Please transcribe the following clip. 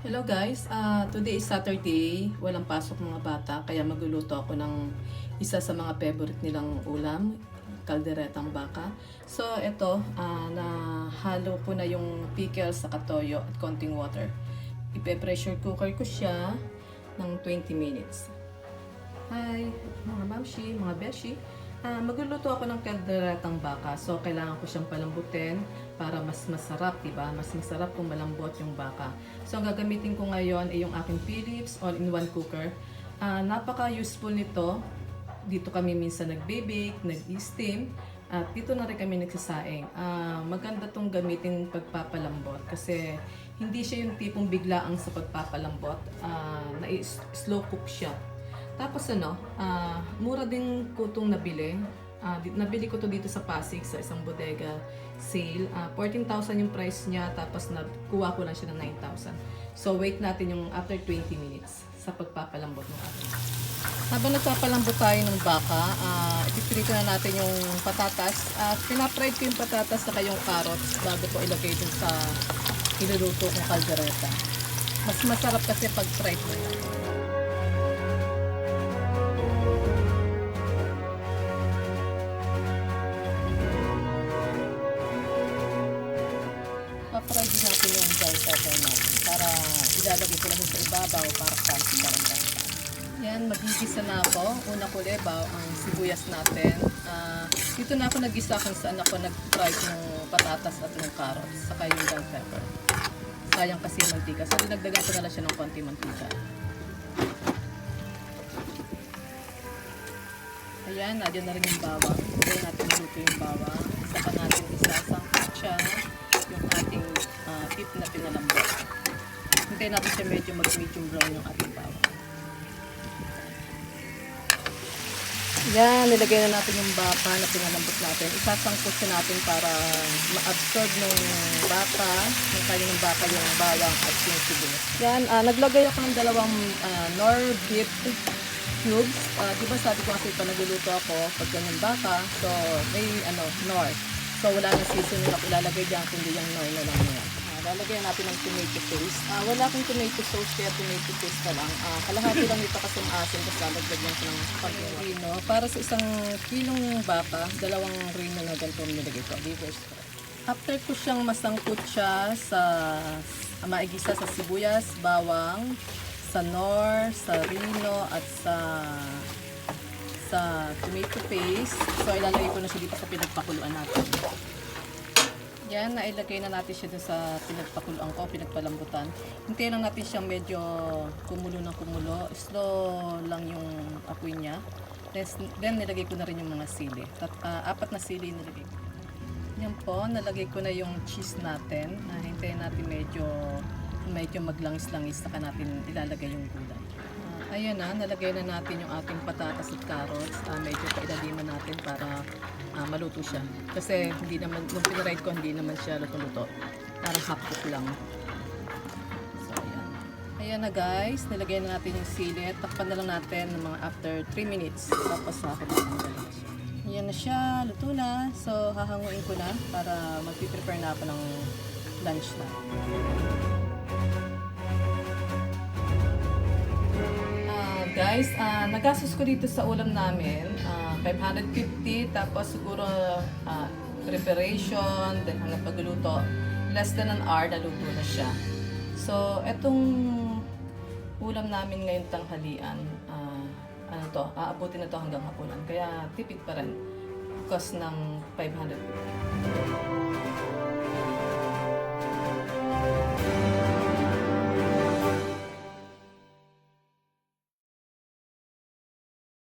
Hello guys, today is Saturday, walang pasok mga bata, kaya magluluto ako ng isa sa mga favorite nilang ulam, kalderetang baka. So ito, nahalo ko na yung pickles sa toyo at konting water. Ipe-pressure cooker ko siya ng 20 minutes. Hi mga mamshi, mga beshi. Magluluto ako ng kalderetang baka. So, kailangan ko siyang palambutin para mas masarap, diba? Mas masarap kung malambot yung baka. So, ang gagamitin ko ngayon ay yung aking Philips all-in-one cooker. Napaka-useful nito. Dito kami minsan nagbe-bake, nag-steam, at dito na rin kami nagsasaing. Maganda tong gamitin pagpapalambot kasi hindi siya yung tipong biglaang sa pagpapalambot. Na-slow cook siya. Tapos mura din ko itong nabili. Nabili ko to dito sa Pasig sa isang bodega sale. 14,000 yung price niya, tapos nakuha ko lang siya ng 9,000. So wait natin yung after 20 minutes sa pagpapalambot ng ating. Habang nagpapalambot tayo ng baka, ipiprito na natin yung patatas. Pinapride ko yung patatas sa yung carrots bago ko ilagay dun sa iluluto kong kaldereta. Mas masarap kasi pag fried mo yan. Paparay din natin yung dry pepper natin para ilalagay ko lang sa ibabaw para fancy karanggan. Yan, magigisa na ako. Una ko lebaw ang sibuyas natin. Dito na ako nagisa kung saan ako nag-fry ng patatas at ng carrots saka yung bell pepper. Sayang kasi yung mantika. So dinagdagan ko na lang siya ng konti mantika. Ayan, nadyan na rin yung bawang. Hintayin natin maluto yung bawang. Saka natin isasangkot siya yung ating beef na pinalambot. Hintayin natin siya medyo mag-medium brown yung ating bawang. Yan, nilagay na natin yung baka na pinalambot natin. Isasangkot siya natin para ma-absorb ng baka, ng kanyang baka yung bawang at yung sibuyas. Yan, naglagay ako ng dalawang nor beef cubes. Diba sabi ko kasi pa nagluluto ako pag ganyan baka, so may nor. So wala nang seasoning ako ilalagay dyan, kundi yung nor na lang yan. Lalagyan natin ng tomato paste. Wala akong tomato sauce kaya tomato paste pa lang. Kalahati lang ito kasi ang asin, tapos lalagyan ko ng rino. Para sa isang kilong baka, 2 rino na ganito nilagay ko. After ko siyang masangkot siya sa maigisa sa sibuyas, bawang, sa nor, sa rino at sa tomato paste. So ilalagay ko na siya dito sa pinagpakuluan natin. Yan, nailagay na natin siya dun sa pinagpakuluan ko, pinagpalambutan. Hintayin lang natin siyang medyo kumulo ng kumulo. Slow lang yung apoy niya. Then nilagay ko na rin yung mga sili. 4 na sili nilagay ko. Yan po, nalagay ko na yung cheese natin. Hintayin natin medyo maglangis-langis, saka natin ilalagay yung gulay. Ayan na, nalagay na natin yung ating patatas at carrots. Medyo pailaliman natin para maluto siya. Kasi hindi naman, nung pinaride ko, hindi naman siya luto-luto. Parang half cook lang. So, ayan. Ayan na guys, nilagay na natin yung sili. Takpan na lang natin ng mga after 3 minutes. Tapos hahangin siya. Ayan na siya, luto na. So, hahanguin ko na para mag-prepare na ako ng lunch na. Guys, nagastos ko dito sa ulam namin, 550, tapos siguro preparation, then hanggang pagluto, less than an hour, naluto na siya. So, etong ulam namin ngayon tanghalian, aabutin na to hanggang hapunan, kaya tipid pa rin, cost ng 550.